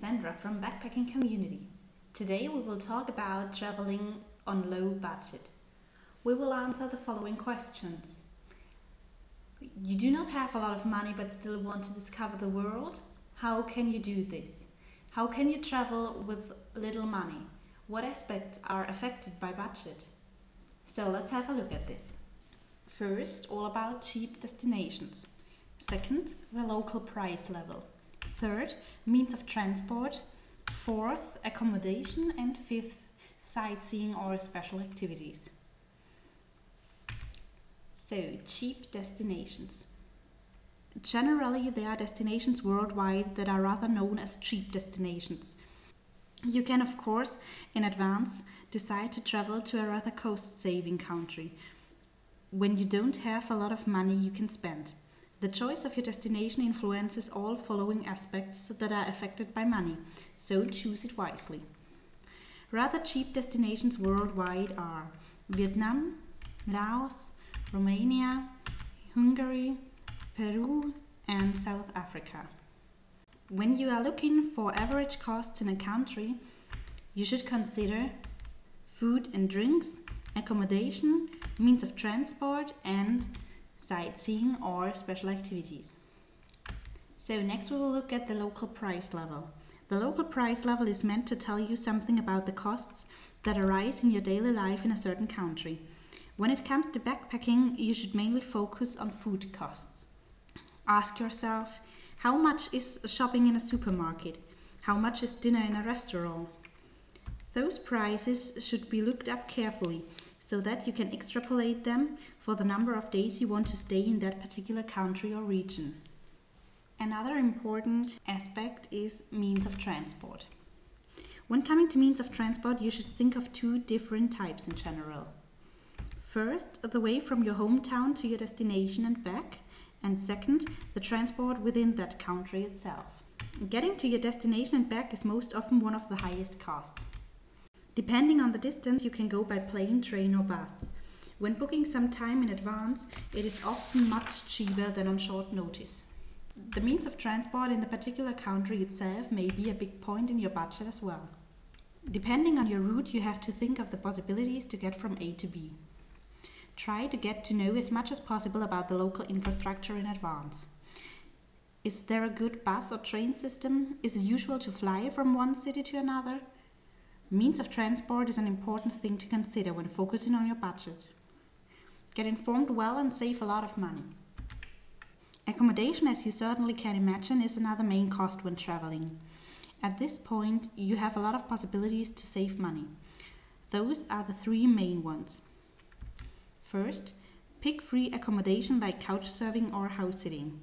Sandra from Backpacking Community. Today we will talk about traveling on low budget. We will answer the following questions. You do not have a lot of money but still want to discover the world? How can you do this? How can you travel with little money? What aspects are affected by budget? So let's have a look at this. First, all about cheap destinations. Second, the local price level. Third, means of transport. Fourth, accommodation. And fifth, sightseeing or special activities. So, cheap destinations. Generally, there are destinations worldwide that are rather known as cheap destinations. You can, of course, in advance decide to travel to a rather cost-saving country when you don't have a lot of money you can spend. The choice of your destination influences all following aspects that are affected by money, so choose it wisely. Rather cheap destinations worldwide are Vietnam, Laos, Romania, Hungary, Peru, and South Africa. When you are looking for average costs in a country, you should consider food and drinks, accommodation, means of transport, and sightseeing or special activities. So next we will look at the local price level. The local price level is meant to tell you something about the costs that arise in your daily life in a certain country. When it comes to backpacking, you should mainly focus on food costs. Ask yourself, how much is shopping in a supermarket? How much is dinner in a restaurant? Those prices should be looked up carefully so that you can extrapolate them for the number of days you want to stay in that particular country or region. Another important aspect is means of transport. When coming to means of transport, you should think of two different types in general. First, the way from your hometown to your destination and back, and second, the transport within that country itself. Getting to your destination and back is most often one of the highest costs. Depending on the distance, you can go by plane, train or bus. When booking some time in advance, it is often much cheaper than on short notice. The means of transport in the particular country itself may be a big point in your budget as well. Depending on your route, you have to think of the possibilities to get from A to B. Try to get to know as much as possible about the local infrastructure in advance. Is there a good bus or train system? Is it usual to fly from one city to another? Means of transport is an important thing to consider when focusing on your budget. Get informed well and save a lot of money. Accommodation, as you certainly can imagine, is another main cost when traveling. At this point, you have a lot of possibilities to save money. Those are the three main ones. First, pick free accommodation like couch surfing or house sitting.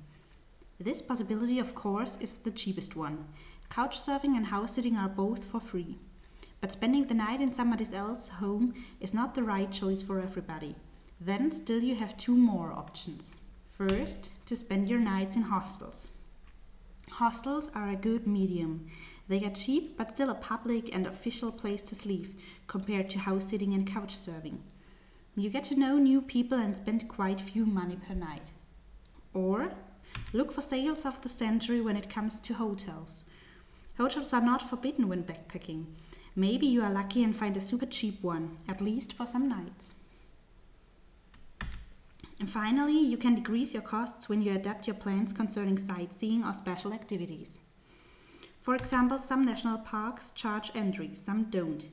This possibility, of course, is the cheapest one. Couch surfing and house sitting are both for free. But spending the night in somebody else's home is not the right choice for everybody. Then still you have two more options. First, to spend your nights in hostels. Hostels are a good medium. They are cheap but still a public and official place to sleep compared to house sitting and couch surfing. You get to know new people and spend quite few money per night. Or look for sales of the century when it comes to hotels. Hotels are not forbidden when backpacking. Maybe you are lucky and find a super cheap one, at least for some nights. And finally, you can decrease your costs when you adapt your plans concerning sightseeing or special activities. For example, some national parks charge entry, some don't.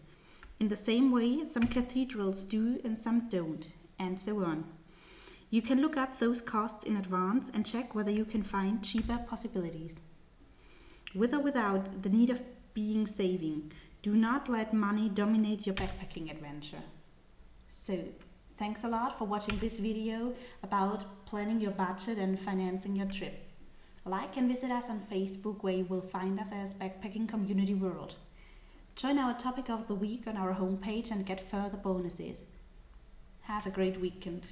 In the same way, some cathedrals do and some don't, and so on. You can look up those costs in advance and check whether you can find cheaper possibilities. With or without the need of being saving, do not let money dominate your backpacking adventure. So, thanks a lot for watching this video about planning your budget and financing your trip. Like and visit us on Facebook, where you will find us as Backpacking Community World. Join our topic of the week on our homepage and get further bonuses. Have a great weekend.